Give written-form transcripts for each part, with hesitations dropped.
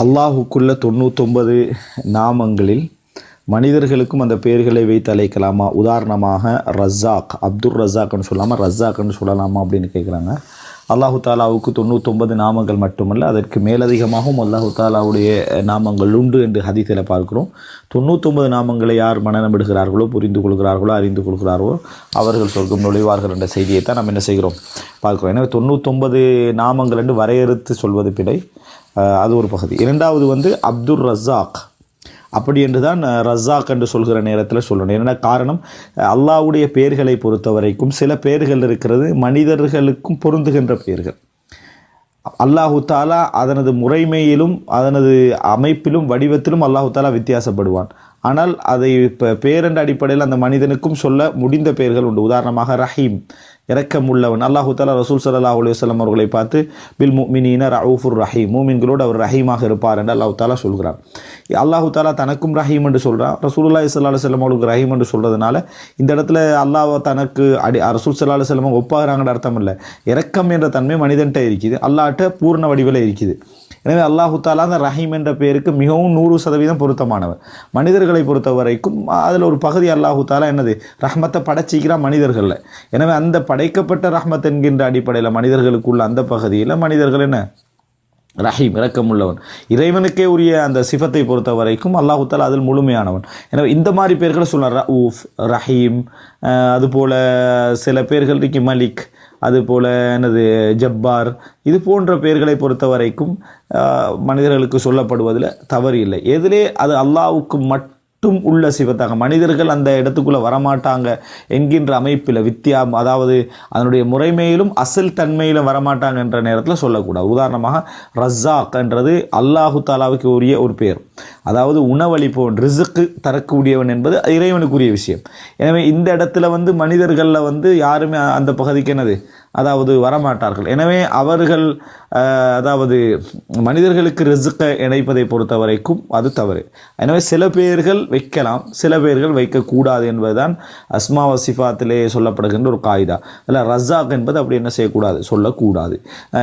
அல்லாஹுக்குள்ள 99 நாமங்களில் மனிதர்களுக்கும் அந்த பெயர்களை வைத்து அழைக்கலாமா? உதாரணமாக ரஸாக், அப்துர் ரஸாக்னு சொல்லாமல் ரஸாக்னு சொல்லலாமா அப்படின்னு கேட்குறாங்க. அல்லாஹு தாலாவுக்கு 99 நாமங்கள் மட்டுமல்ல, அதற்கு மேலதிகமாகவும் அல்லாஹு தாலாவுடைய நாமங்கள் உண்டு என்று ஹதீஸில் பார்க்கிறோம். 99 நாமங்களை யார் மனநமிடுகிறார்களோ, புரிந்து கொள்கிறார்களோ, அறிந்து கொள்கிறார்களோ அவர்கள் சொர்க்கம் நுழைவார்கள் என்ற செய்தியை தான் நம்ம என்ன செய்கிறோம் பார்க்கிறோம். எனவே 99 நாமங்கள் என்று வரையறுத்து சொல்வது பிழை. அது ஒரு பகுதி. இரண்டாவது அப்துர் ரஸாக், அப்படி என்று தான் ரஸாக் என்று சொல்கிற நேரத்தில் சொல்லணும். என்ன காரணம்? அல்லாஹ்வுடைய பெயர்களை பொறுத்த வரைக்கும் சில பெயர்கள் இருக்கிறது மனிதர்களுக்கும் பொருந்துகின்ற பெயர்கள். அல்லாஹு தாலா அதனது முறைமையிலும் அதனது அமைப்பிலும் வடிவத்திலும் அல்லாஹு தாலா வித்தியாசப்படுவான். ஆனால் அதை இப்போ பேரென்ற அடிப்படையில் அந்த மனிதனுக்கும் சொல்ல முடிந்த பெயர்கள் உண்டு. உதாரணமாக ரஹீம், இரக்கமுள்ளவன். அல்லாஹு தாலா ரசூல் ஸல்லல்லாஹு அலைஹி வஸல்லம் அவர்களை பார்த்து பில் முஃமினீன ரഊஃபுர் ரஹீம், மூமின்களோடு அவர் ரஹீமாக இருப்பார் என்று அல்லாஹு தாலா சொல்கிறார். அல்லாஹு தாலா தனக்கும் ரஹீம் என்று சொல்கிறான். ரசூலுல்லாஹி ஸல்லல்லாஹு அலைஹி வஸல்லம் அவர்களுக்கு ரஹீம் என்று சொல்கிறதுனால இந்த இடத்துல அல்லாஹ் தனக்கு ரசூல் ஸல்லல்லாஹு அலைஹி வஸல்லம் ஒப்பாகிறாங்கன்ற அர்த்தம் இல்லை. இரக்கம் என்ற தன்மை மனிதன்கிட்ட இருக்குது, அல்லாஹ்ட்ட பூர்ண வடிவில் இருக்குது. எனவே அல்லாஹு தாலா அந்த ரஹீம் என்ற பெயருக்கு மிகவும் 100% பொருத்தமானவர். மனிதர்களை பொறுத்த வரைக்கும் அதில் ஒரு பகுதி அல்லாஹு தாலா என்னது ரஹ்மத்தை படைச்சிக்கிறான் மனிதர்களில். எனவே அந்த படைக்கப்பட்ட ரஹ்மத் என்கின்ற அடிப்படையில் மனிதர்களுக்குள்ள அந்த பகுதியில் மனிதர்கள் என்ன ரஹீம், இரக்கமுள்ளவன். இறைவனுக்கே உரிய அந்த சிஃபத்தை பொறுத்த வரைக்கும் அல்லாஹு தாலா அதில் முழுமையானவன். எனவே இந்த மாதிரி பேர்களை சொன்னார், ரഊஃப், ரஹீம். அதுபோல் சில பேர்கள் இருக்கு மலிக், அதுபோல் என்னது ஜப்பார். இது போன்ற பெயர்களை பொறுத்த வரைக்கும் மனிதர்களுக்கு சொல்லப்படுவதில் தவறு இல்லை. எதிலே அது அல்லாஹ்வுக்கு மட்டும் உள்ள சிவத்தாக, மனிதர்கள் அந்த இடத்துக்குள்ளே வரமாட்டாங்க என்கின்ற அமைப்பில் அதாவது அதனுடைய முறைமையிலும் அசல் தன்மையிலும் வரமாட்டாங்க என்ற நேரத்தில் சொல்லக்கூடாது. உதாரணமாக ரஸாக் என்றது அல்லாஹு தாலாவுக்கு உரிய ஒரு பெயர். அதாவது உணவளிப்பவன், ரிஸ்க் தரக்கூடியவன் என்பது இறைவனுக்குரிய விஷயம். எனவே இந்த இடத்துல மனிதர்களில் யாருமே அந்த பகுதிக்கு என்னது அதாவது வரமாட்டார்கள். எனவே அவர்கள் அதாவது மனிதர்களுக்கு ரிஸ்கை இணைப்பதை பொறுத்த வரைக்கும் அது தவறு. எனவே சில பெயர்கள் வைக்கலாம், சில பெயர்கள் வைக்கக்கூடாது என்பதுதான் அஸ்மா வ சிஃபாத்திலே சொல்லப்படுகின்ற ஒரு காயிதா. அதில் ரஸாக் என்பது அப்படி என்ன செய்யக்கூடாது, சொல்லக்கூடாது.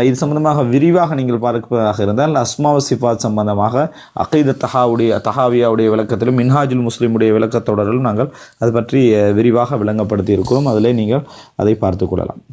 இது சம்பந்தமாக விரிவாக நீங்கள் பார்ப்பதாக இருந்தால் அஸ்மா வ சிஃபாத் சம்பந்தமாக அகீதத் தஹாவியாவுடைய விளக்கத்திலும் மின்ஹாஜுல் முஸ்லிமுடைய விளக்கத்தொடரிலும் நாங்கள் அது பற்றி விரிவாக விளங்கப்படுத்தி இருக்கிறோம். அதிலே நீங்கள் அதை பார்த்து கொள்ளலாம்.